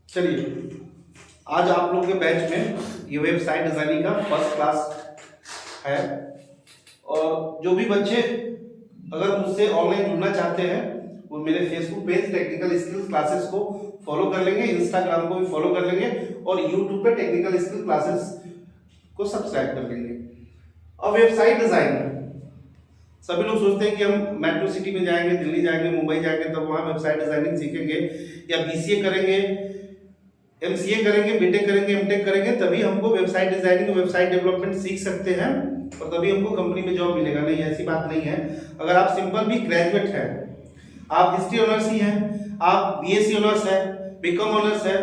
चलिए, आज आप लोग के बैच में ये वेबसाइट डिजाइनिंग का फर्स्ट क्लास है। और जो भी बच्चे अगर मुझसे ऑनलाइन जुड़ना चाहते हैं वो मेरे Facebook page technical skills classes को फॉलो कर लेंगे, इंस्टाग्राम को भी फॉलो कर लेंगे और यूट्यूब पे टेक्निकल स्किल क्लासेस को सब्सक्राइब कर लेंगे। अब वेबसाइट डिजाइन, सभी लोग सोचते हैं कि हम मेट्रो सिटी में जाएंगे, दिल्ली जाएंगे, मुंबई जाएंगे, तब वहाँ वेबसाइट डिजाइनिंग सीखेंगे या बीसीए करेंगे, एमसीए करेंगे, बीटेक करेंगे, एमटेक करेंगे, तभी हमको वेबसाइट डिजाइनिंग, वेबसाइट डेवलपमेंट सीख सकते हैं और तभी हमको कंपनी में जॉब मिलेगा। नहीं, ऐसी बात नहीं है। अगर आप सिंपल भी ग्रेजुएट हैं, आप हिस्ट्री ऑनर्स ही हैं, आप बीएससी ऑनर्स है, बीकॉम ऑनर्स है,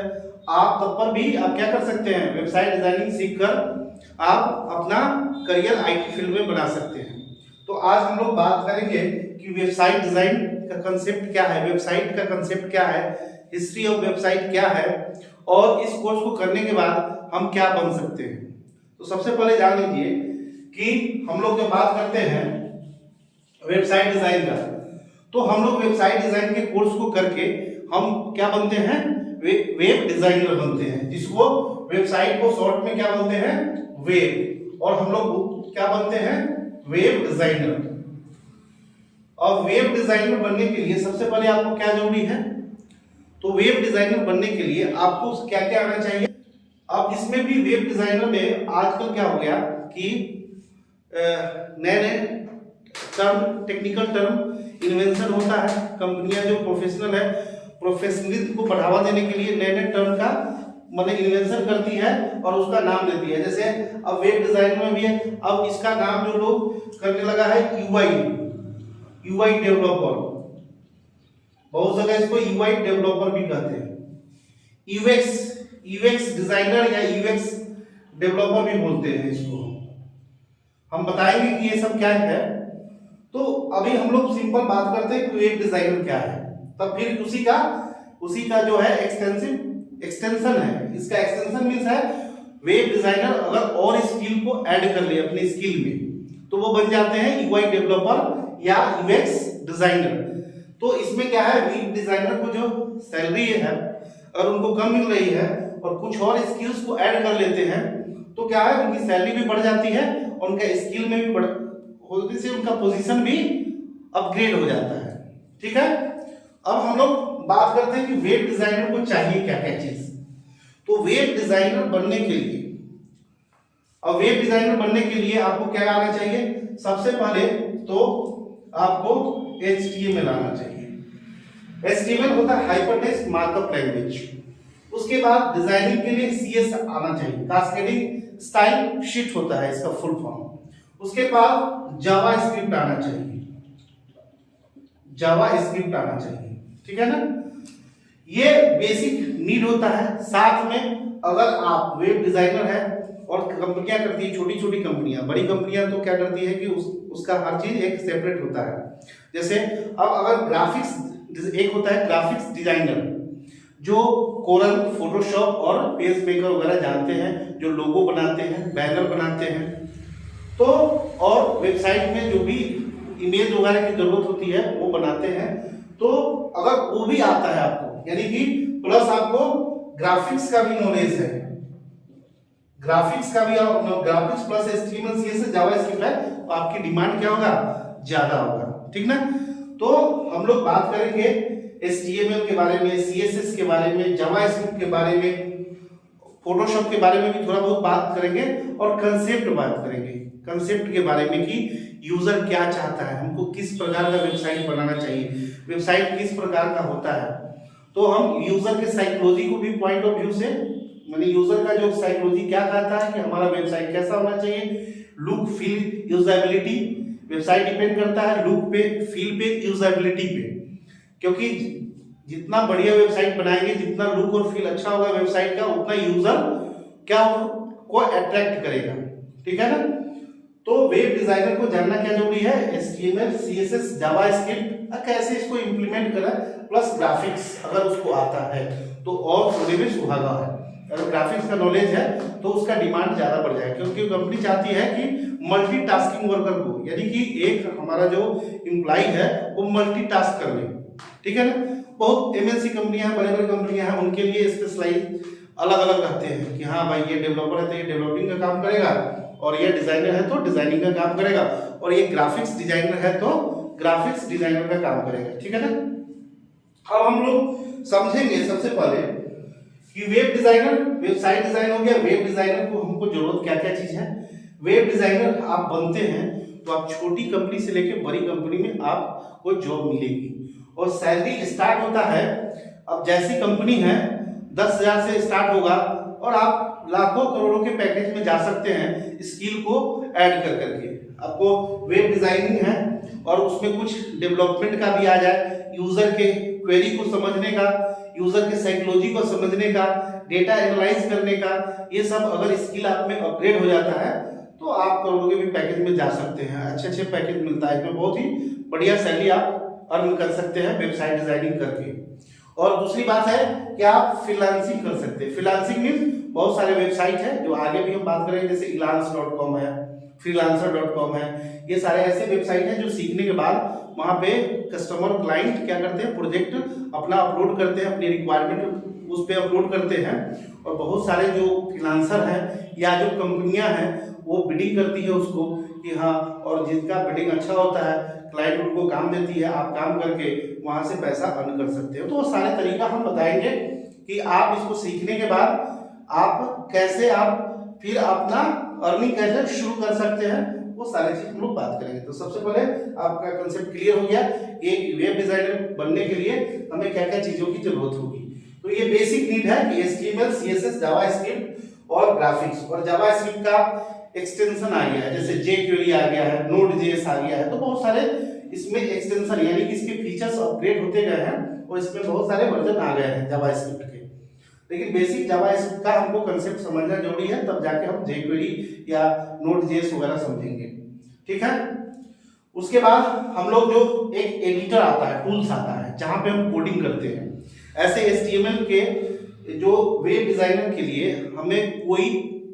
आप तब पर भी आप क्या कर सकते हैं, वेबसाइट डिजाइनिंग सीखकर आप अपना करियर आईटी फील्ड में बना सकते हैं। तो आज हम लोग बात करेंगे कि वेबसाइट डिजाइन का कंसेप्ट क्या है, वेबसाइट का कंसेप्ट क्या है, हिस्ट्री ऑफ वेबसाइट क्या है और इस कोर्स को करने के बाद हम क्या बन सकते हैं। तो सबसे पहले जान लीजिए कि हम लोग जब बात करते हैं वेबसाइट डिजाइन का, तो हम लोग वेबसाइट डिजाइन के कोर्स को करके हम क्या बनते हैं, वेब डिजाइनर बनते हैं, जिसको वेबसाइट को शॉर्ट में क्या बोलते हैं, वेब, और हम लोग क्या बनते हैं, वेब डिजाइनर। और वेब डिजाइनर बनने के लिए सबसे पहले आपको क्या जरूरी है, तो वेब डिजाइनर बनने के लिए आपको क्या क्या आना चाहिए। अब इसमें भी वेब डिजाइनर में आजकल क्या हो गया कि नए नए टर्म, टेक्निकल टर्म इन्वेंशन होता है। कंपनियां जो प्रोफेशनल है, प्रोफेशनलिज्म को बढ़ावा देने के लिए नए नए टर्म का मतलब इन्वेंशन करती है और उसका नाम देती है। जैसे अब वेब डिजाइन में भी है, अब इसका नाम जो लोग करने लगा है यूआई डेवलपर, बहुत जगह इसको यूआई डेवलपर भी कहते हैं, यूएक्स डिजाइनर या यूएक्स डेवलपर भी बोलते हैं इसको। हम बताएंगे कि ये सब क्या है। तो अभी हम लोग सिंपल बात करते हैं कि वेब डिजाइनर क्या है, तब फिर उसी का जो है एक्सटेंशन है। इसका एक्सटेंशन मींस है वेब डिजाइनर अगर और स्किल को ऐड कर ले अपने स्किल में तो वो बन जाते हैं यूआई डेवलपर या यूएक्स डिजाइनर। तो इसमें क्या है, वेब डिजाइनर को जो सैलरी है अगर उनको कम मिल रही है और कुछ और स्किल्स को ऐड कर लेते हैं तो क्या है, उनकी सैलरी भी बढ़ जाती है और उनका स्किल में भी होने से उनका पोजीशन भी अपग्रेड हो जाता है। ठीक है, अब हम लोग बात करते हैं कि वेब डिजाइनर को चाहिए क्या क्या चीज। तो वेब डिजाइनर बनने के लिए, अब वेब डिजाइनर बनने के लिए आपको क्या आना चाहिए, सबसे पहले तो आपको HTML आना चाहिए। HTML होता है हाइपरटेक्स्ट मार्कअप लैंग्वेज। उसके बाद डिजाइनिंग के लिए CS आना चाहिए, कास्केडिंग स्टाइल शीट होता है इसका फुल फॉर्म। उसके बाद जावास्क्रिप्ट आना चाहिए, जावास्क्रिप्ट आना चाहिए। ठीक है ना, ये बेसिक नीड होता है। साथ में अगर आप वेब डिजाइनर है और कंपनियां करती है, छोटी छोटी कंपनियां, बड़ी कंपनियां तो क्या करती है कि उसका हर चीज एक सेपरेट होता है। जैसे अब अगर ग्राफिक्स, एक होता है ग्राफिक्स डिजाइनर जो कोरल, फोटोशॉप और पेज मेकर वगैरह जानते हैं, जो लोगो बनाते हैं, बैनर बनाते हैं, तो और वेबसाइट में जो भी इमेज वगैरह की जरूरत होती है वो बनाते हैं। तो अगर वो भी आता है आपको, यानी कि प्लस आपको ग्राफिक्स का भी नॉलेज है, graphics plus HTML CSS JavaScript है, तो आपकी डिमांड क्या होगा, ज्यादा होगा। ठीक ना, तो हम लोग बात करेंगे HTML के बारे में, CSS के बारे में, जावास्क्रिप्ट के बारे में, फोटोशॉप के बारे में भी थोड़ा बहुत बात करेंगे और कंसेप्ट बात करेंगे, कंसेप्ट के बारे में कि यूजर क्या चाहता है, हमको किस प्रकार का वेबसाइट बनाना चाहिए, वेबसाइट किस प्रकार का होता है। तो हम यूजर के साइकोलॉजी को भी पॉइंट ऑफ व्यू से, माने यूजर का जो साइकोलॉजी क्या कहता है कि हमारा वेबसाइट कैसा होना चाहिए, look, feel, usability, website depend करता है लुक पे, फील पे, यूजेबिलिटी पे। क्योंकि जितना बढ़िया वेबसाइट बनाएंगे, जितना लुक और फील अच्छा होगा वेबसाइट का, उतना यूजर क्या को अट्रैक्ट करेगा। ठीक है ना, तो वेब डिजाइनर को जानना क्या जरूरी है, HTML CSS जावास्क्रिप्ट कैसे इसको इंप्लीमेंट करें, प्लस ग्राफिक्स अगर उसको आता है तो और थोड़े भी सुहागा है। अगर ग्राफिक्स का नॉलेज है तो उसका डिमांड ज्यादा बढ़ जाएगा, क्योंकि कंपनी चाहती है कि मल्टीटास्किंग वर्कर को, यानी कि एक हमारा जो एम्प्लॉय है वो मल्टीटास्क कर ले। ठीक है ना, बहुत एमएनसी कंपनियां हैं, बड़े बड़े कंपनियां हैं, उनके लिए स्पेशलाइज अलग अलग रहते हैं कि हाँ भाई ये डेवलपर है तो ये डेवलपिंग का काम करेगा, और ये डिजाइनर है तो डिजाइनिंग का काम करेगा, और ये ग्राफिक्स डिजाइनर है तो ग्राफिक्स डिजाइनर का काम करेगा। ठीक है ना। अब हम लोग समझेंगे सबसे पहले कि वेब डिजाइनर, वेबसाइट डिजाइन हो गया, वेब डिजाइनर को हमको जरूरत क्या क्या चीज है। वेब डिजाइनर आप बनते हैं तो आप छोटी कंपनी से लेकर बड़ी कंपनी में आपको जॉब मिलेगी, और सैलरी स्टार्ट होता है, अब जैसी कंपनी है 10,000 से स्टार्ट होगा, और आप लाखों करोड़ों के पैकेज में जा सकते हैं स्किल को ऐड कर करके। आपको वेब डिजाइनिंग है और उसमें कुछ डेवलपमेंट का भी आ जाए, यूजर के क्वेरी को समझने का, यूजर के साइकोलॉजी को समझने का, डेटा एनालाइज करने का, ये सब अगर स्किल आप में अपग्रेड हो जाता है तो आप करोड़ों के भी पैकेज में जा सकते हैं। अच्छे अच्छे पैकेज मिलता है, इसमें बहुत ही बढ़िया सैलरी आप अर्न कर सकते हैं वेबसाइट डिजाइनिंग करके। और दूसरी बात है कि आप फ्रीलांसिंग कर सकते हैं। फ्रीलांसिंग मींस बहुत सारे वेबसाइट है जो आगे भी हम बात करेंगे, जैसे elance.com है, freelancer.com है, ये सारे ऐसे वेबसाइट हैं जो सीखने के बाद वहां पे कस्टमर क्लाइंट क्या करते हैं, प्रोजेक्ट अपना अपलोड करते हैं, अपनी रिक्वायरमेंट उस पर अपलोड करते हैं, और बहुत सारे जो फ्रीलांसर हैं या जो कंपनियां हैं वो बिडिंग करती है उसको कि हाँ, और जिसका बिडिंग अच्छा होता है क्लाइंट उनको काम देती है, आप काम करके वहां से पैसा अर्न कर सकते हो। तो वो सारे तरीका हम बताएंगे कि आप इसको सीखने के बाद आप कैसे आप फिर अपना अर्निंग कैसे शुरू कर सकते हैं, वो सारी चीज हम लोग बात करेंगे। तो सबसे पहले आपका कंसेप्ट क्लियर हो गया, एक वेब डिजाइनर बनने के लिए हमें क्या क्या चीजों की जरूरत होगी। तो ये बेसिक नीड है कि HTML, CSS, जावास्क्रिप्ट और ग्राफिक्स, और जावास्क्रिप्ट का एक्सटेंशन आ गया है, जैसे jQuery आ गया है, Node.js आ गया है, तो बहुत सारे इसमें एक्सटेंशन यानी कि इसके फीचर्स अपग्रेड होते गए हैं और इसमें बहुत सारे वर्जन आ गए हैं जावास्क्रिप्ट के। लेकिन बेसिक जावास्क्रिप्ट का हमको कंसेप्ट समझना जरूरी है, तब जाके हम jQuery या Node.js वगैरह समझेंगे। ठीक है। उसके बाद हम लोग जो एक एडिटर आता है, टूल्स आता है, जहां पे हम कोडिंग करते हैं। ऐसे HTML के जो वेब डिजाइनर के लिए हमें कोई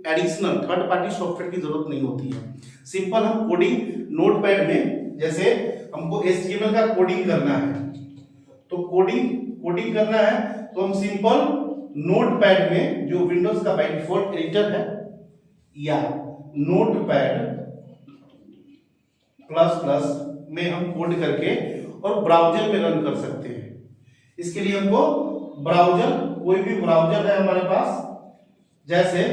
एडिशनल थर्ड पार्टी सॉफ्टवेयर की जरूरत नहीं होती है। सिंपल हम कोडिंग नोटपैड में, जैसे हमको HTML का कोडिंग करना है, तो कोडिंग करना है तो हम सिंपल नोटपैड में जो विंडोज का बाय डिफॉल्ट एडिटर है या नोटपैड प्लस में हम कोड करके और ब्राउजर में रन कर सकते हैं। इसके लिए हमको ब्राउजर, कोई भी ब्राउजर है हमारे पास, जैसे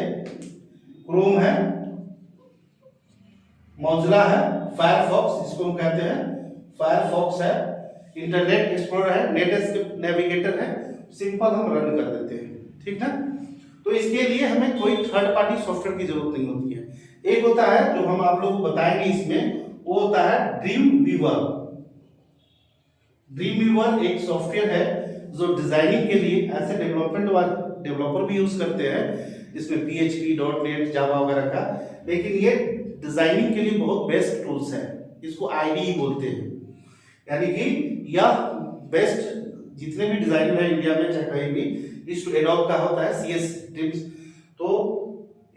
क्रोम है, मोजिला है, फायरफॉक्स इसको हम कहते हैं, फायरफॉक्स है, इंटरनेट एक्सप्लोरर है, नेटस्केप नेविगेटर है, सिंपल हम रन कर देते हैं। ठीक ना। तो इसके लिए हमें कोई थर्ड पार्टी सॉफ्टवेयर की जरूरत नहीं होती है। एक होता है जो हम आप लोगों को बताएंगे इसमें, वो होता है ड्रीमवीवर। ड्रीमवीवर एक सॉफ्टवेयर है जो डिजाइनिंग के लिए, ऐसे डेवलपमेंट वाले डेवलपर भी यूज करते हैं, जिसमें PHP, .NET, जावा वगैरह का, लेकिन ये डिजाइनिंग के लिए बहुत बेस्ट टूल्स है। इसको IDE बोलते हैं, यानी कि यह बेस्ट जितने भी डिजाइनर है इंडिया में चाहे कहीं भी, इस एडोब का होता है CS ड्रीम्स, तो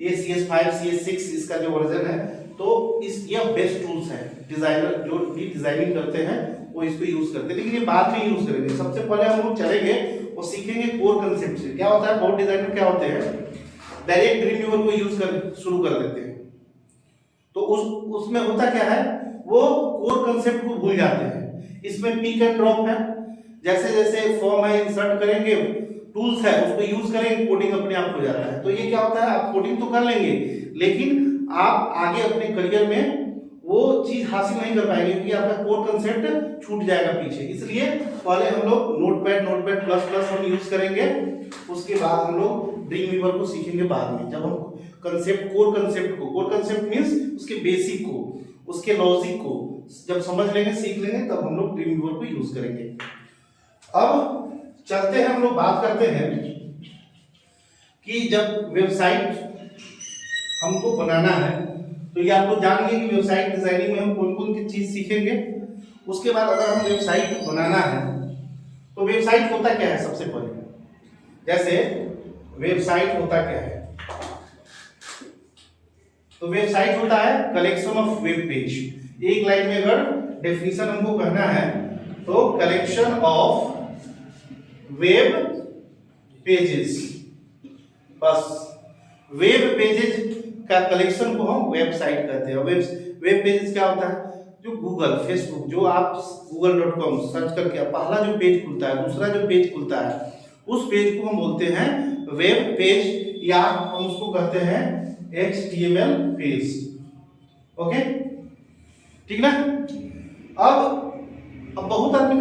ये CS5, CS6 इसका जो वर्जन है, तो इस ये बेस्ट टूल्स है। डिजाइनर जो भी डिजाइनिंग करते हैं वो इसको यूज करते हैं, लेकिन ये बाद में यूज करेंगे। सबसे पहले हम लोग चलेंगे और सीखेंगे कोर कंसेप्ट से। क्या होता है, बहुत डिजाइनर क्या होते हैं डायरेक्ट ड्रीमवीवर को यूज कर शुरू कर देते हैं, तो उसमें होता क्या है, वो कोर कंसेप्ट को भूल जाते हैं। इसमें पिक एंड ड्रॉप है, जैसे जैसे फॉर्म है इंसर्ट करेंगे, टूल्स है उसको यूज करेंगे, कोडिंग अपने आप हो जाता है। तो ये क्या होता है, आप कोडिंग तो कर लेंगे लेकिन आप आगे अपने करियर में वो चीज हासिल नहीं कर पाएंगे, क्योंकि आपका कोर कंसेप्ट छूट जाएगा पीछे। इसलिए पहले हम लोग नोटपैड प्लस हम यूज करेंगे, उसके बाद हम लोग ड्रीमवीवर को सीखेंगे बाद में। जब हम कोर कंसेप्ट मींस उसके बेसिक को, उसके लॉजिक को जब समझ लेंगे, सीख लेंगे, तब हम लोग ड्रीमवीवर को यूज करेंगे। अब चलते हैं, हम लोग बात करते हैं कि जब वेबसाइट हमको बनाना है, तो ये आप लोग जानेंगे कि वेबसाइट डिजाइनिंग में हम कौन कौन सी चीज सीखेंगे। उसके बाद अगर हम वेबसाइट बनाना है तो वेबसाइट होता क्या है, सबसे पहले जैसे वेबसाइट होता क्या है, तो वेबसाइट होता है कलेक्शन ऑफ वेब पेज। एक लाइन में अगर डेफिनेशन हमको कहना है तो कलेक्शन ऑफ वेब पेजेस, बस वेब पेजेस का कलेक्शन को हम वेबसाइट कहते हैं। वेब पेजेस क्या होता है? जो गूगल, फेसबुक, जो आप google.com सर्च करके पहला जो पेज खुलता है, दूसरा जो पेज खुलता है, उस पेज को हम बोलते हैं वेब पेज, या हम उसको कहते हैं HTML पेज। ओके, ठीक ना? अब बहुत आदमी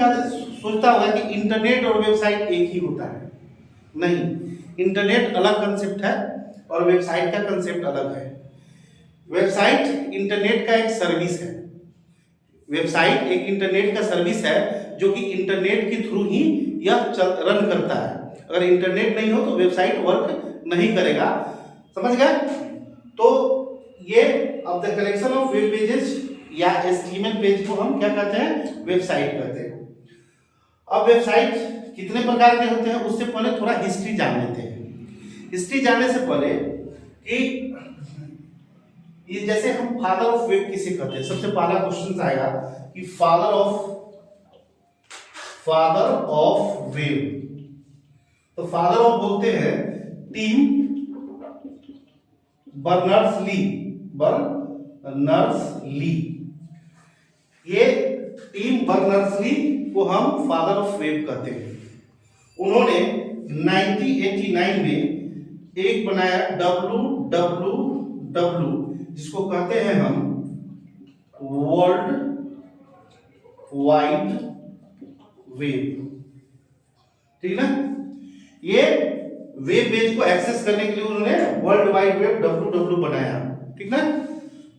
सोचता होगा कि इंटरनेट और वेबसाइट एक ही होता है। नहीं, इंटरनेट अलग कंसेप्ट है और वेबसाइट का कंसेप्ट अलग है। वेबसाइट इंटरनेट का एक सर्विस है। वेबसाइट एक इंटरनेट का सर्विस है जो कि इंटरनेट के थ्रू ही यह रन करता है। अगर इंटरनेट नहीं हो तो वेबसाइट वर्क नहीं करेगा। समझ गए? तो ये अब the collection of web pages या HTML पेज को हम क्या कहते हैं? वेबसाइट कहते हैं। अब वेबसाइट कितने प्रकार के होते हैं उससे पहले थोड़ा हिस्ट्री जान लेते हैं। हिस्ट्री जानने से पहले कि ये जैसे हम फादर ऑफ वेब किसे कहते हैं, सबसे पहला क्वेश्चन आएगा कि फादर ऑफ वेब। तो फादर ऑफ बोलते हैं टिम बर्नर्स-ली। ये टिम बर्नर्स-ली को हम फादर ऑफ वेब कहते हैं। उन्होंने 1989 में एक बनाया www, जिसको कहते हैं हम वर्ल्ड वाइड वेब। ठीक ना? ये वेब पेज को एक्सेस करने के लिए उन्होंने वर्ल्ड वाइड वेब www बनाया। ठीक ना?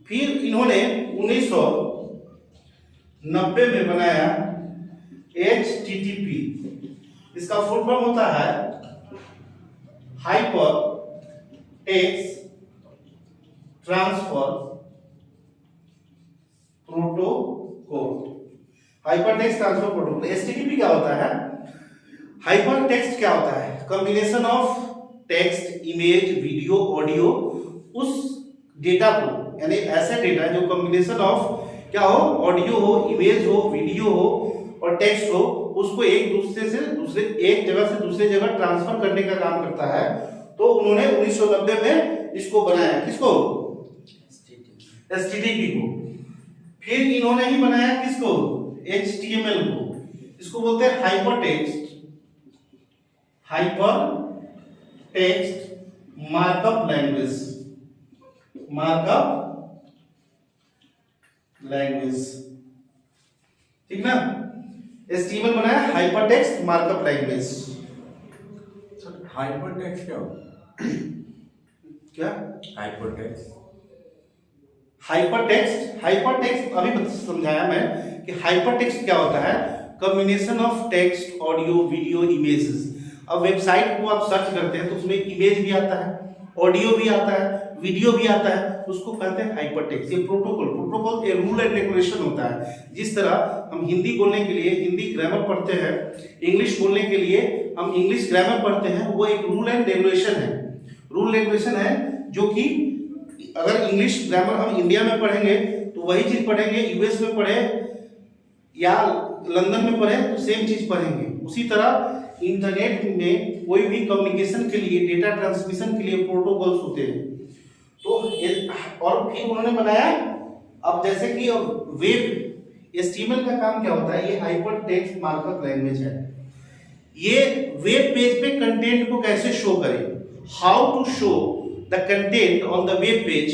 फिर इन्होंने 1990 में बनाया HTTP। इसका फुल फॉर्म होता है hyper text transfer protocol. Hyper text transfer protocol. HTTP क्या होता है? हाइपर टेक्स्ट क्या होता है? Combination of text, image, video, audio, उस डेटा को, यानी ऐसे डेटा जो कॉम्बिनेशन ऑफ क्या हो, ऑडियो हो, इमेज हो, वीडियो हो और टेक्स्ट हो, उसको एक जगह से दूसरे जगह ट्रांसफर करने का काम करता है। तो उन्होंने 1990 में इसको बनाया। किसको? HTTP को। फिर इन्होंने ही बनाया किसको? HTML को। इसको बोलते हैं हाइपर टेक्स्ट मार्कअप लैंग्वेज। ठीक ना? HTML बनाया hyper text markup language. Hyper text क्या होता है? क्या हाइपर टेक्स्ट अभी समझाया मैं कि हाइपर टेक्स्ट क्या होता है? Combination of text, audio, video, images. अब वेबसाइट को आप सर्च करते हैं तो उसमें इमेज भी आता है, ऑडियो भी आता है, वीडियो भी आता है, उसको कहते हैं हाइपर टेक्स्ट। ये प्रोटोकॉल एक रूल एंड रेगुलेशन होता है। जिस तरह हम हिंदी बोलने के लिए हिंदी ग्रामर पढ़ते हैं, इंग्लिश बोलने के लिए हम इंग्लिश ग्रामर पढ़ते हैं, वो एक रूल एंड रेगुलेशन है जो कि अगर इंग्लिश ग्रामर हम इंडिया में पढ़ेंगे तो वही चीज पढ़ेंगे, यूएस में पढ़े या लंदन में पढ़े तो सेम चीज पढ़ेंगे। उसी तरह इंटरनेट में कोई भी कम्युनिकेशन के लिए, डेटा ट्रांसमिशन के लिए प्रोटोकॉल्स होते हैं। तो और फिर उन्होंने बनाया, अब जैसे कि वेब HTML का काम क्या होता है? ये हाइपर टेक्स्ट मार्कअप लैंग्वेज है। ये वेब पेज पे कंटेंट को कैसे शो करें, how to show the content on the web page,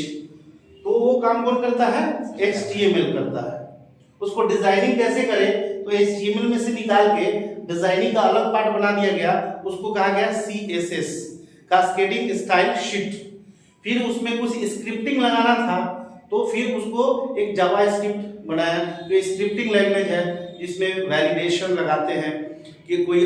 तो वो काम कौन करता है? HTML करता है। उसको डिजाइनिंग कैसे करें, तो HTML में से निकाल के डिजाइनिंग का अलग पार्ट बना दिया गया, उसको कहा गया CSS, कास्केडिंग स्टाइल शीट। फिर उसमें कुछ स्क्रिप्टिंग लगाना था तो फिर उसको एक जावास्क्रिप्ट बनाया, जो स्क्रिप्टिंग लैंग्वेज है, जिसमें वैलिडेशन लगाते हैं कि कोई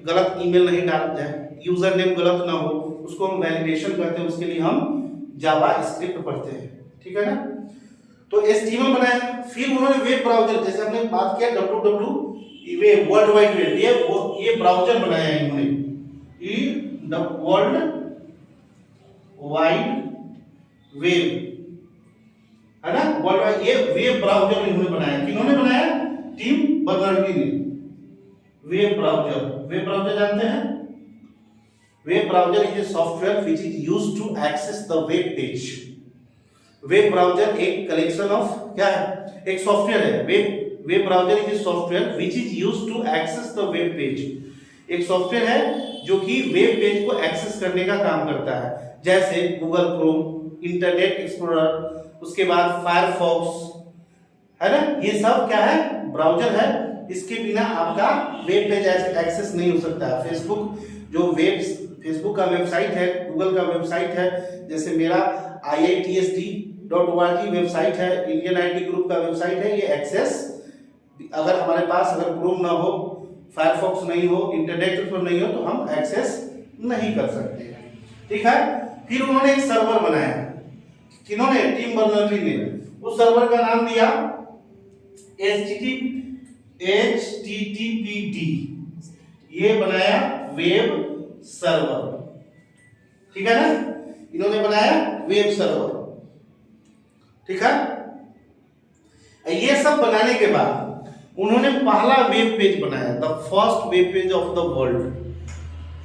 गलत ईमेल नहीं डाल जाए, यूजर नेम गलत ना हो, उसको हम वैलिडेशन कहते हैं। उसके लिए हम जावास्क्रिप्ट पढ़ते हैं। ठीक है ना? तो HTML बनाया। फिर उन्होंने वेब ब्राउजर, जैसे हमने बात किया www web, world wide web, ये ब्राउजर बनाया है इन्होंने, वर्ल्ड वाइड वेब, है ना? वर्ल्ड वाइड, ये वेब ब्राउजर इन्होंने बनाया। किन्होंने बनाया? टिम बर्नर्स-ली ने। वेब ब्राउजर जानते हैं? Web browser is a software which is used to access the web page. Web browser एक कलेक्शन ऑफ क्या है? एक सॉफ्टवेयर है। Web browser is a software which is used to access the web page. एक software है जो कि web page को एक्सेस करने का काम करता है, जैसे गूगल क्रोम, इंटरनेट एक्सप्लोरर, उसके बाद फायरफॉक्स, है ना। ये सब क्या है? ब्राउजर है। इसके बिना आपका वेब पेज एक्सेस नहीं हो सकता है। फेसबुक का वेबसाइट है, गूगल का वेबसाइट है, जैसे मेरा iitst.org वेबसाइट है, इंडियन आईटी ग्रुप का वेबसाइट है। ये एक्सेस अगर हमारे पास अगर क्रोम ना हो, फायरफॉक्स नहीं हो, इंटरनेट पर नहीं हो, तो हम एक्सेस नहीं कर सकते हैं। ठीक है। फिर उन्होंने एक सर्वर बनाया। किन्होंने? टिम बर्नर्स-ली ने। उस सर्वर का नाम दिया HTTPD। ये बनाया वेब सर्वर। ठीक है ना। इन्होंने बनाया वेब सर्वर। ठीक है। ये सब बनाने के बाद उन्होंने पहला वेब पेज बनाया, the first web page of the world.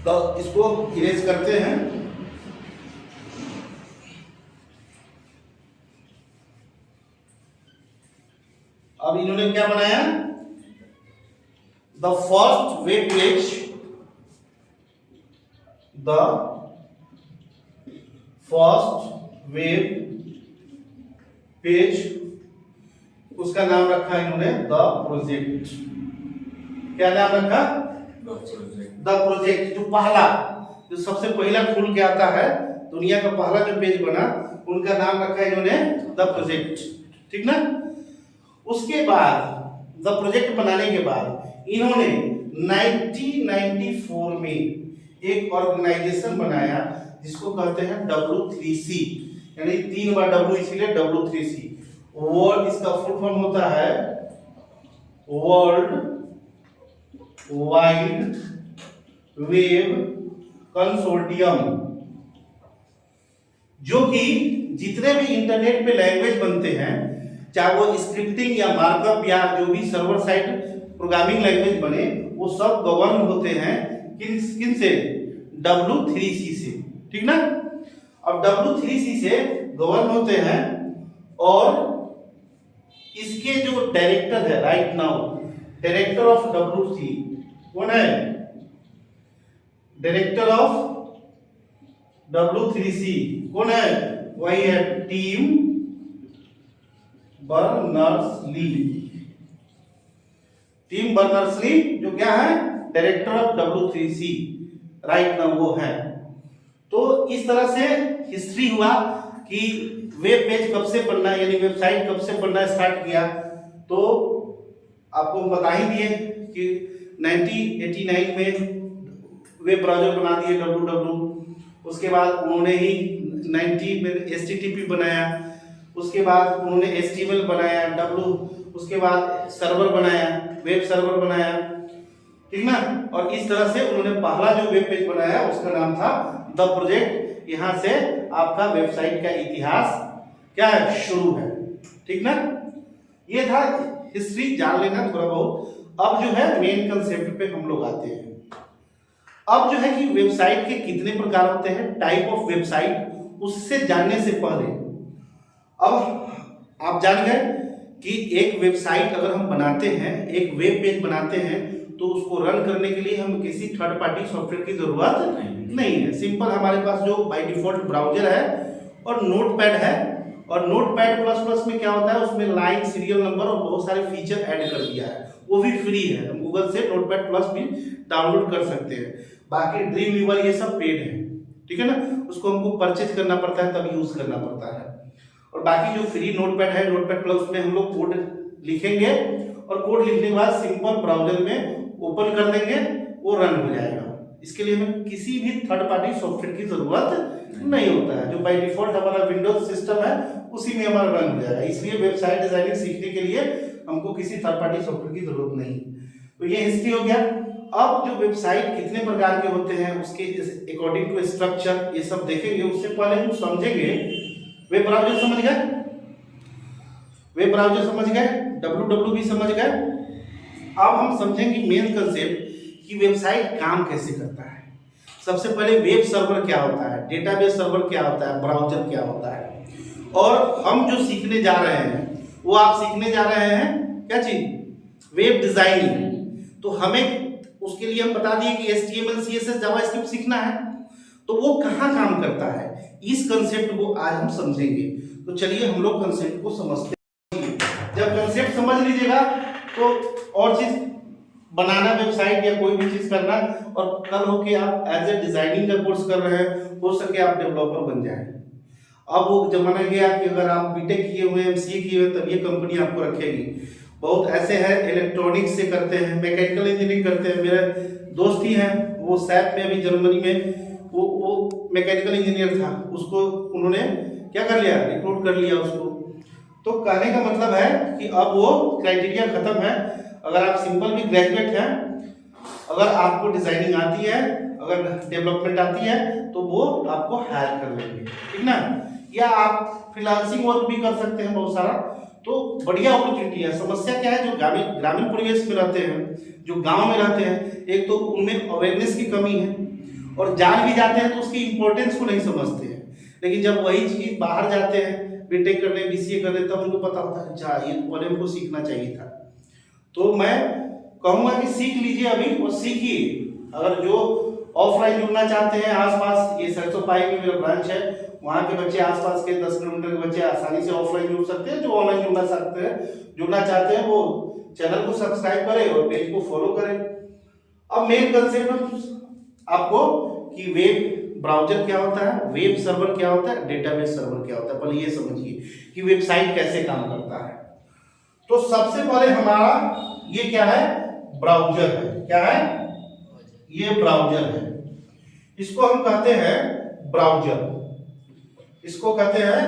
तो इसको इरेज करते हैं। अब इन्होंने क्या बनाया? The first web page, the first web page, उसका नाम रखा इन्होंने द प्रोजेक्ट। क्या नाम रखा? The project. जो पहला, जो सबसे पहला खुल के आता है, दुनिया का पहला जो पेज बना, उनका नाम रखा इन्होंने द प्रोजेक्ट। ठीक ना। उसके बाद द प्रोजेक्ट बनाने के बाद इन्होंने 1994 में एक ऑर्गेनाइजेशन बनाया जिसको कहते हैं W3C, यानी 3 बार W, इसीलिए W3C। वर्ल्ड, इसका फुल फॉर्म होता है वर्ल्ड वाइड वेब कंसोर्टियम, जो कि जितने भी इंटरनेट पे लैंग्वेज बनते हैं, चाहे वो स्क्रिप्टिंग या मार्कअप या जो भी सर्वर साइड प्रोग्रामिंग लैंग्वेज बने, वो सब गवर्न होते हैं किन से? W3C से। ठीक ना। अब W3C से गवर्न होते हैं, और इसके जो डायरेक्टर है right now, director of W3 कौन है? डायरेक्टर ऑफ W3C कौन है? वही है टिम बर्नर्स-ली। टिम बर्नर्स-ली जो क्या है? Director of W3C right now वो है। तो इस तरह से हिस्ट्री हुआ कि वेब पेज कब से बनना, यानी वेबसाइट कब से बनना स्टार्ट किया। तो आपको बता ही दिए कि 1989 में वेब ब्राउजर बना दिए www। उसके बाद उन्होंने ही 90 में HTTP बनाया। उसके बाद उन्होंने HTML बनाया उसके बाद सर्वर बनाया, वेब सर्वर बनाया। ठीक ना। और इस तरह से उन्होंने पहला जो वेब पेज बनाया उसका नाम था द प्रोजेक्ट। यहां से आपका वेबसाइट का इतिहास क्या है? शुरू है। ठीक ना। ये था हिस्ट्री, जान लेना थोड़ा बहुत। अब जो है मेन कंसेप्ट पे हम लोग आते हैं। अब जो है कि वेबसाइट के कितने प्रकार होते हैं, टाइप ऑफ वेबसाइट, उससे जानने से पहले अब आप जान गए कि एक वेबसाइट अगर हम बनाते हैं, एक वेब पेज बनाते हैं, तो उसको रन करने के लिए हम किसी थर्ड पार्टी सॉफ्टवेयर की जरूरत नहीं है। सिंपल हमारे पास जो बाय डिफॉल्ट ब्राउजर है और नोटपैड है, और नोटपैड प्लस प्लस में क्या होता है, उसमें लाइन, सीरियल नंबर और बहुत सारे फीचर ऐड कर दिया है, वो भी फ्री है। हम गूगल से नोटपैड प्लस भी डाउनलोड कर सकते हैं। बाकी ड्रीम वीवर ये सब पेड है। ठीक है ना। उसको हमको परचेज करना पड़ता है, तब यूज करना पड़ता है। और बाकी जो फ्री नोटपैड है, नोटपैड प्लस में हम लोग कोड लिखेंगे, और कोड लिखने के बाद सिंपल ब्राउजर में ओपन कर देंगे, वो रन हो जाएगा। इसके लिए हमें किसी भी थर्ड पार्टी सॉफ्टवेयर की जरूरत नहीं होता है। जो बाय डिफॉल्ट हमारा विंडोज सिस्टम है उसी में हमारा रन हो जाएगा। इसलिए वेबसाइट डिजाइनिंग सीखने के लिए हमको किसी थर्ड पार्टी सॉफ्टवेयर की जरूरत नहीं। तो ये हिस्ट्री हो गया। अब जो वेबसाइट कितने प्रकार के होते हैं, उसके अकॉर्डिंग टू स्ट्रक्चर, ये सब देखेंगे। उससे पहले हम समझेंगे वेब ब्राउजर समझ गए, वेब ब्राउजर समझ गए, www भी समझ गए। अब हम समझेंगे मेन कंसेप्ट कि वेबसाइट काम कैसे करता है। सबसे पहले वेब सर्वर क्या होता है, डेटाबेस सर्वर क्या होता है, ब्राउजर क्या होता है, और हम जो सीखने जा रहे हैं वो आप सीखने जा रहे हैं क्या चीज, वेब डिजाइनिंग। तो हमें उसके लिए हम बता दिए कि HTML CSS जावास्क्रिप्ट सीखना है, तो वो कहाँ काम करता है, इस कंसेप्ट को आज हम समझेंगे। तो चलिए हम लोग कंसेप्ट को समझते हैं। जब कंसेप्ट समझ लीजिएगा तो और चीज बनाना वेबसाइट या कोई भी चीज करना, और कल होके आप एज ए डिजाइनिंग का कोर्स कर रहे हैं, हो सके आप डेवलपर बन जाए। अब वो जमाना गया कि अगर आप बीटेक किए हुए हैं, MCA किए हुए, तब ये कंपनी आपको रखेगी। बहुत ऐसे हैं इलेक्ट्रॉनिक्स से करते हैं, मैकेनिकल इंजीनियरिंग करते हैं। मेरे दोस्त ही हैं, वो सैप में अभी जर्मनी में वो मैकेनिकल इंजीनियर था, उसको उन्होंने क्या कर लिया, रिक्रूट कर लिया उसको। तो कहने का मतलब है कि अब वो क्राइटेरिया खत्म है। अगर आप सिंपल भी ग्रेजुएट हैं, अगर आपको डिजाइनिंग आती है, अगर डेवलपमेंट आती है, तो वो आपको हायर कर लेंगे, ठीक ना। या आप फ्रीलांसिंग वर्क भी कर सकते हैं बहुत सारा, तो बढ़िया अपॉर्चुनिटी है। समस्या क्या है, जो ग्रामीण परिवेश में रहते हैं, जो गांव में रहते हैं, एक तो उनमें अवेयरनेस की कमी है, और जान भी जाते हैं तो उसकी इंपॉर्टेंस को नहीं समझते हैं। लेकिन जब वही चीज बाहर जाते हैं, बीटेक करने, BCA करने, तब उनको पता होता है अच्छा ये तो पहले हमको सीखना चाहिए था। तो मैं कहूँगा कि सीख लीजिए अभी और सीखिए। अगर जो ऑफलाइन जुड़ना चाहते हैं आसपास, ये सरसोपाई में मेरा ब्रांच है, वहाँ के बच्चे आसपास के 10 किलोमीटर के बच्चे आसानी से ऑफलाइन जुड़ सकते हैं। जो ऑनलाइन जुड़ना चाहते हैं वो चैनल को सब्सक्राइब करें और पेज को फॉलो करें। अब मेन कंसेप्ट आपको कि वेब ब्राउजर क्या होता है, वेब सर्वर क्या होता है, डेटाबेस सर्वर क्या होता है, पहले ये समझिए कि वेबसाइट कैसे काम करता है। तो सबसे पहले हमारा ये क्या है, ब्राउजर है। क्या है, ये ब्राउजर है। इसको हम कहते हैं ब्राउजर, इसको कहते हैं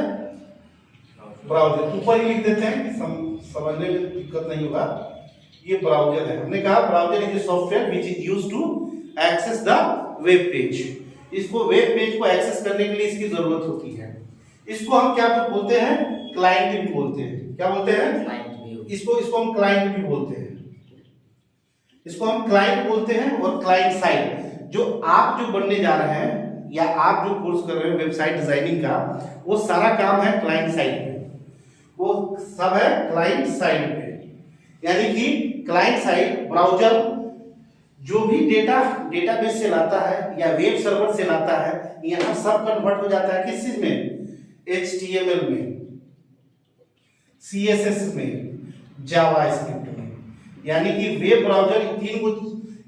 ब्राउजर। ऊपर ही लिख देते हैं कि समझने में दिक्कत नहीं होगा। ये ब्राउजर है। हमने कहा browser is a software which is used to access the web page. इसको वेब पेज को एक्सेस करने के लिए इसकी जरूरत होती है। इसको हम क्या बोलते हैं, क्लाइंट भी बोलते हैं। क्या बोलते हैं, इसको हम क्लाइंट भी बोलते हैं। इसको हम क्लाइंट बोलते हैं। और क्लाइंट साइड जो आप जो बनने जा रहे हैं या आप जो कोर्स कर रहे हैं वेबसाइट डिजाइनिंग का, वो सारा काम है क्लाइंट साइड पे, वो सब है क्लाइंट साइड पे। यानी कि क्लाइंट साइड ब्राउजर जो भी डेटाबेस से लाता है या वेब सर्वर से लाता है, यहाँ सब कन्वर्ट हो जाता है किस चीज में, HTML में, CSS में, जावास्क्रिप्ट में। यानी कि वेब ब्राउजर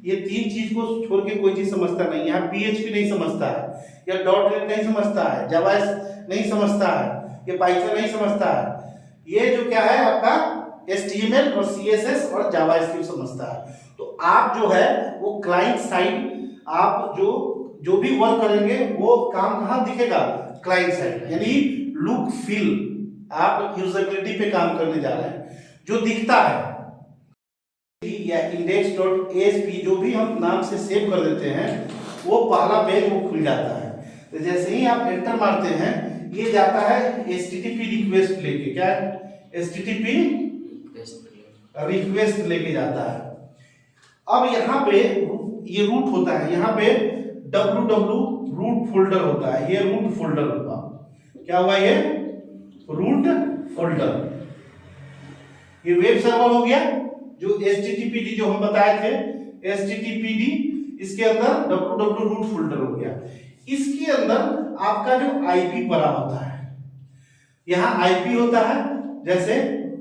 ये तीन चीज को छोड़ के कोई चीज समझता नहीं। यहाँ PHP नहीं समझता है, या .NET नहीं समझता है, जावास नहीं समझता है, ये पाइथन नहीं समझता है। ये जो क्या है आपका HTML और CSS और जावास्क्रिप्ट समझता है। तो आप जो है वो क्लाइंट साइड, आप जो भी वर्क करेंगे वो काम कहाँ दिखेगा, क्लाइंट साइड। यानी लुक फील, आप यूजबिलिटी पे काम करने जा रहे हैं। जो दिखता है या index.asp जो भी हम नाम से सेव कर देते हैं, वो पहला पेज वो खुल जाता है। तो जैसे ही आप एंटर मारते हैं, ये जाता है HTTP रिक्वेस्ट लेके। क्या है, HTTP रिक्वेस्ट लेके जाता है। अब यहाँ पे ये रूट होता है, यहाँ पे www रूट फोल्डर होता है, ये रूट फोल्डर होगा। क्या हुआ, ये रूट फोल्डर। ये वेब सर्वर हो गया, जो HTTPD जो हम बताए थे, HTTPD, इसके अंदर www रूट फोल्डर हो गया। इसके अंदर आपका जो IP पड़ा होता है, यहाँ IP होता है, जैसे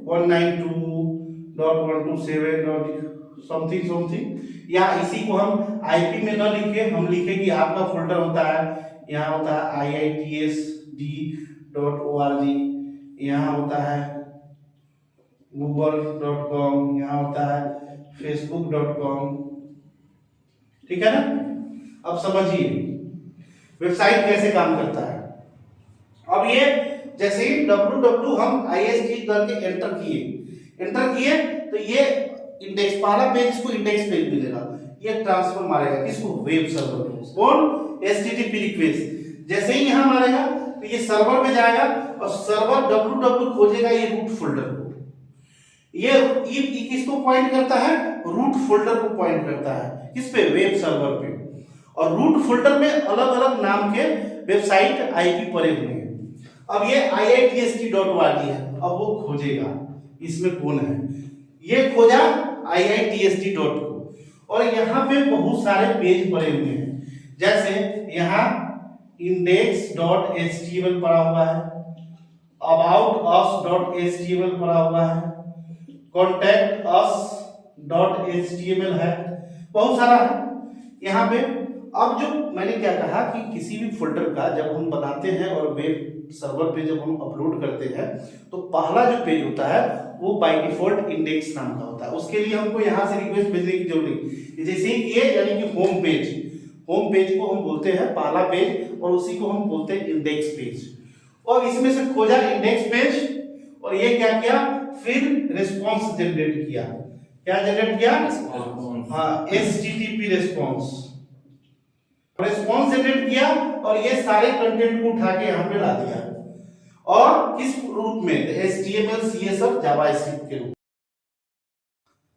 192.127. या इसी को हम IP में न लिखे, हम लिखे कि आपका फोल्डर होता है, यहाँ होता है iitsd.org, यहाँ होता है google.com, यहाँ होता है facebook.com। ठीक है ना। अब समझिए वेबसाइट कैसे काम करता है। अब ये जैसे ही www हम ISD करके एंटर किए तो ये इंडेक्स, पहला पेज इसको इंडेक्स पेज मिलेगा, ये ट्रांसफर मारेगा किसको, वेब सर्वर को। कौन, HTTP रिक्वेस्ट। जैसे ही यहां मारेगा तो ये सर्वर में जाएगा और सर्वर www खोजेगा ये रूट फोल्डर को। ये किसको पॉइंट करता है? रूट फोल्डर को पॉइंट करता है। किस पे? वेब सर्वर पे। और रूट फोल्डर में अलग अलग नाम के वेबसाइट आईपी पड़े हुए हैं। अब ये iitst.org है, अब वो खोजेगा इसमें कौन है। ये खोजा iitst को, और यहाँ पे बहुत सारे पेज पड़े हुए हैं। जैसे यहाँ index.html पड़ा हुआ है, about us.html पड़ा हुआ है, contact us.html है, बहुत सारा है यहाँ पे। अब जो मैंने क्या कहा कि किसी भी फोल्डर का जब हम बनाते हैं और वेब सर्वर पे जब हम अपलोड करते हैं तो पहला जो पेज होता है वो बाय डिफॉल्ट इंडेक्स नाम का होता है। उसके लिए हमको यहाँ से रिक्वेस्ट भेजने की जरूरत नहीं। जैसे ही ये यानी कि होम पेज को हम बोलते हैं पहला पेज, और उसी को हम बोलते हैं इंडेक्स पेज। और इसमें से खोजा इंडेक्स पेज, और ये क्या किया, फिर रिस्पॉन्स जनरेट किया। क्या जनरेट किया? हाँ, HTTP रिस्पॉन्स जनरेट किया, और ये सारे कंटेंट को उठा के यहाँ पे ला दिया। और किस रूप में? HTML, CSS, जावास्क्रिप्ट के रूप।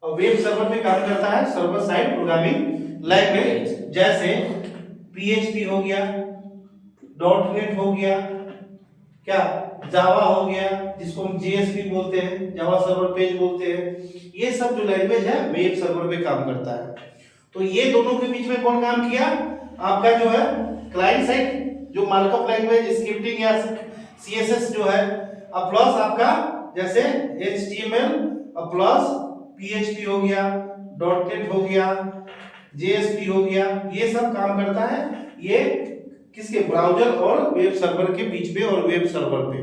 और वेब सर्वर में काम करता है सर्वर साइड प्रोग्रामिंग लैंग्वेज, जैसे PHP हो गया, .NET हो गया, क्या जावा हो गया जिसको हम JSP बोलते हैं, जावा सर्वर पेज बोलते हैं। ये सब जो लैंग्वेज है वेब सर्वर पे काम करता है। तो ये दोनों के बीच में कौन काम किया? आपका जो है क्लाइंट साइड जो मार्कअप लैंग्वेज स्क्रिप्टिंग या CSS जो है, प्लस आपका जैसे HTML, प्लस PHP हो गया, .NET हो गया, JSP हो गया, ये सब काम करता है ये किसके? ब्राउजर और वेब सर्वर के बीच में, और वेब सर्वर पे,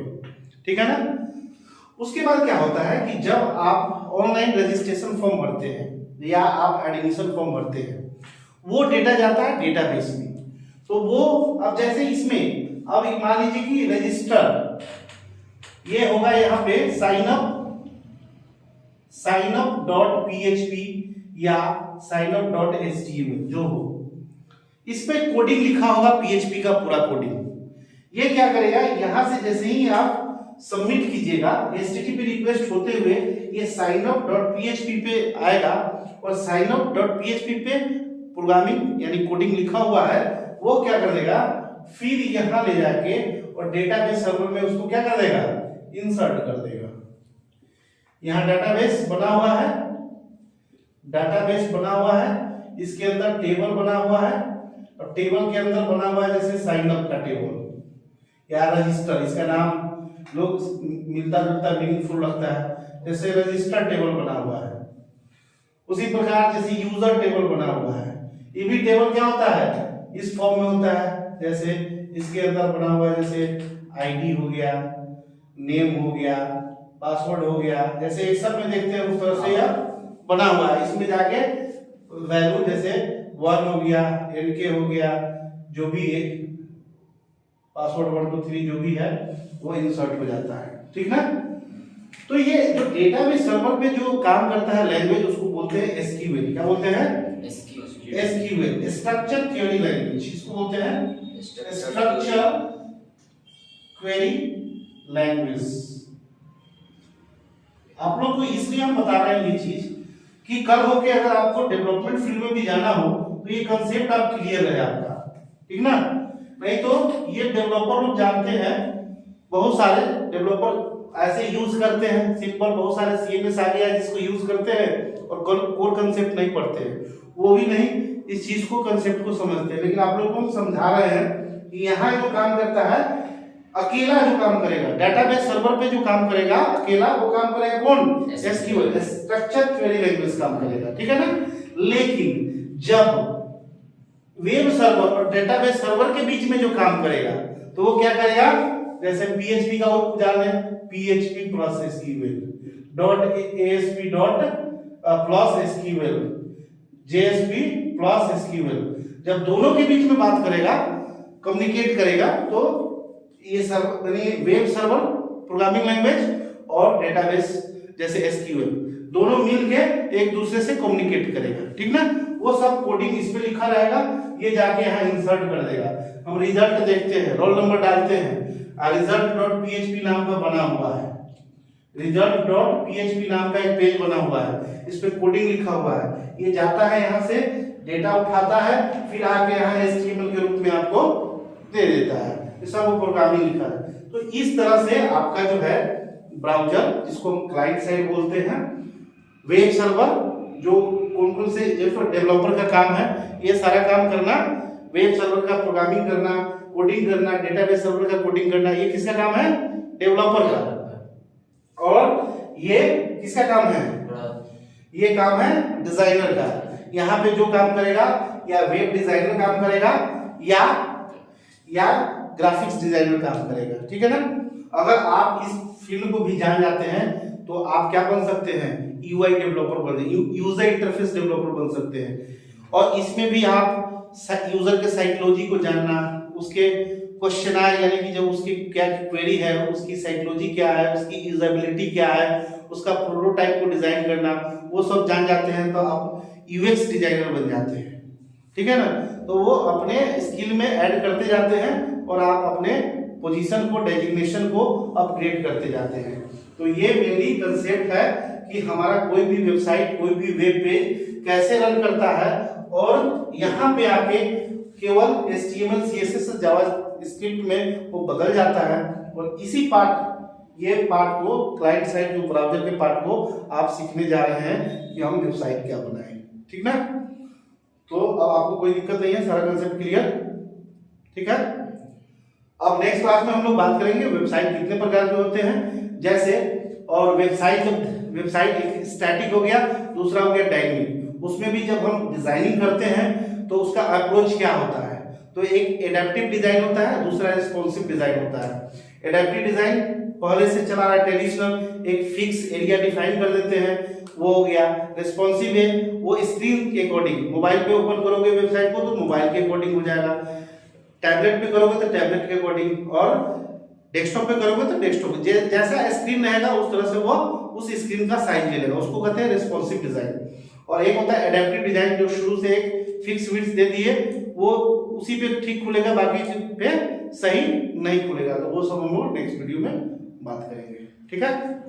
ठीक है ना। उसके बाद क्या होता है कि जब आप ऑनलाइन रजिस्ट्रेशन फॉर्म भरते हैं या आप एडमिशन फॉर्म भरते हैं, वो डेटा जाता है डेटाबेस में। तो वो अब जैसे इसमें अब मान लीजिए कि रजिस्टर, ये होगा यहाँ पे signup.php या signup.html जो हो, इस पे कोडिंग लिखा होगा PHP का पूरा कोडिंग। ये क्या करेगा, यहां से जैसे ही आप सबमिट कीजिएगा HTTP रिक्वेस्ट होते हुए ये signup.php पे आएगा, और signup.php पे प्रोग्रामिंग यानी कोडिंग लिखा हुआ है, वो क्या कर देगा, फिर यहां ले जाके और डेटाबेस सर्वर में उसको क्या कर देगा, इंसर्ट कर देगा। यहां डेटाबेस बना हुआ है, इसके अंदर टेबल बना हुआ है, और टेबल के अंदर बना हुआ है जैसे साइन अप का टेबल या रजिस्टर, इसका नाम लोग मिलता जुलता मीनिंगफुल लगता है, जैसे रजिस्टर टेबल बना हुआ है। उसी प्रकार जैसे यूजर टेबल बना हुआ है। ये भी टेबल क्या होता है, इस फॉर्म में होता है, जैसे इसके अंदर बना हुआ है जैसे आईडी हो गया, नेम हो गया, पासवर्ड हो गया, जैसे एक्सेल में देखते हैं उस तरह से यह बना हुआ है। इसमें जाके वैल्यू जैसे 1 हो गया, NK हो गया, जो भी एक पासवर्ड 1 2 3 जो भी है वो इंसर्ट हो जाता है, ठीक ना। तो ये जो डेटाबेस सर्वर पे जो काम करता है लैंग्वेज, उसको बोलते हैं SQL। क्या बोलते हैं? SQL, structure query language. इसको बोलते हैं स्ट्रक्चर क्वेरी लैंग्वेज। आप लोग को इसलिए हम बता रहे हैं ये चीज कि कल होके अगर आपको डेवलपमेंट फील्ड में भी जाना हो तो ये कंसेप्ट आप क्लियर है आपका, ठीक ना। नहीं तो ये डेवलपर लोग जानते हैं, बहुत सारे डेवलपर ऐसे यूज करते हैं सिंपल, बहुत सारे CMS आ गया जिसको यूज करते हैं और कोर कंसेप्ट नहीं पढ़ते हैं, वो भी नहीं इस चीज को कंसेप्ट को समझते हैं। लेकिन आप लोगों को हम समझा रहे हैं कि यहाँ जो काम करता है अकेला, जो काम करेगा डेटाबेस सर्वर पे जो काम करेगा अकेला, वो काम करेगा कौन? SQL, स्ट्रक्चर क्वेरी लैंग्वेज काम करेगा, ठीक है ना। लेकिन जब वेब सर्वर और डेटाबेस सर्वर के बीच में जो काम करेगा तो वो क्या करेगा, जैसे PHP का उदाहरण है, PHP plus SQL, .ASP plus SQL, JSP plus SQL, जब दोनों के बीच में बात करेगा, कम्युनिकेट करेगा, तो ये सर्वर यानी वेब सर्वर प्रोग्रामिंग लैंग्वेज और डेटाबेस जैसे SQL दोनों मिलके एक दूसरे से कम्युनिकेट करेगा, ठीक ना। वो सब कोडिंग इस पे लिखा रहेगा, ये जाके यहाँ इंसर्ट कर देगा। हम रिजल्ट देखते हैं, रोल नंबर डालते हैं, रिजल्ट.php नाम का बना हुआ है, result.php नाम का एक पेज बना हुआ है, इस पे कोडिंग लिखा हुआ है। ये जाता है यहाँ से डेटा उठाता है, फिर आके यहाँ HTML के रूप में आपको दे देता है। ये सब वो प्रोग्रामिंग लिखा है। तो इस तरह से आपका जो है ब्राउजर, जिसको हम क्लाइंट साइड बोलते हैं, वेब सर्वर, जो कौन-कौन से जो डेवलपर का काम है, ये सारा काम करना, वेब सर्वर का प्रोग्रामिंग करना, कोडिंग करना, डेटाबेस सर्वर का कोडिंग करना, ये किसका काम है? डेवलपर का। और ये किसका काम है? ये काम है डिजाइनर का। यहाँ पे जो काम करेगा, या वेब डिजाइनर काम करेगा, या ग्राफिक्स डिजाइनर काम करेगा। ठीक है ना? अगर आप इस फील्ड को भी जान जाते हैं तो आप क्या बन सकते हैं? यूआई डेवलपर बन, यूजर इंटरफेस डेवलपर बन सकते हैं। और इसमें भी आप यूजर के साइकोलॉजी को जानना, उसके क्वेश्चनर, यानी कि जब उसकी क्या क्वेरी है, उसकी साइकोलॉजी क्या है, उसकी यूजेबिलिटी क्या है, उसका प्रोटोटाइप को डिजाइन करना, वो सब जान जाते हैं तो आप यूएक्स डिजाइनर बन जाते हैं। ठीक है ना? तो वो अपने स्किल में ऐड करते जाते हैं और आप अपने पोजीशन को, डेजिग्नेशन को अपग्रेड करते जाते हैं। तो ये मेनली कंसेप्ट है कि हमारा कोई भी वेबसाइट, कोई भी वेब पेज कैसे रन करता है, और यहाँ पे आके केवल HTML CSS जावास्क्रिप्ट में वो बदल जाता है। और इसी ये पार्ट को, क्लाइंट साइड जो ब्राउजर के पार्ट को आप सीखने जा रहे हैं कि हम वेबसाइट क्या बनाएं। ठीक ना? तो अब आपको कोई दिक्कत नहीं है, सारा कंसेप्ट क्लियर? ठीक है? अब नेक्स्ट क्लास में हम लोग बात करेंगे वेबसाइट कितने प्रकार के होते हैं, जैसे, और वेबसाइट एक स्टैटिक हो गया, दूसरा हो गया डायनेमिक। उसमें भी जब हम डिजाइनिंग करते हैं तो उसका अप्रोच क्या होता है? तो एक एडेप्टिव डिजाइन होता है, दूसरा रिस्पॉन्सिव डिजाइन होता है। एडेप्टिव डिजाइन पहले से चला रहा है ट्रेडिशनल, एक फिक्स एरिया डिफाइन कर देते हैं, वो हो गया। रिस्पॉन्सिव है, वो स्क्रीन के अकॉर्डिंग, मोबाइल पे ओपन करोगे वेबसाइट को तो मोबाइल के अकॉर्डिंग हो जाएगा, टैबलेट पे करोगे तो टैबलेट के अकॉर्डिंग, और डेस्कटॉप पे करोगे तो डेस्कटॉप, जैसा स्क्रीन रहेगा उस तरह से वो उस स्क्रीन का साइज ले लेगा, उसको कहते हैं रिस्पॉन्सिव डिजाइन। और एक होता है एडेप्टिव डिजाइन, जो शुरू से एक फिक्स विड्थ दे दिए, वो उसी पे ठीक खुलेगा, बाकी पे सही नहीं खुलेगा। तो वो सब हम लोग नेक्स्ट वीडियो में बात करेंगे। ठीक है?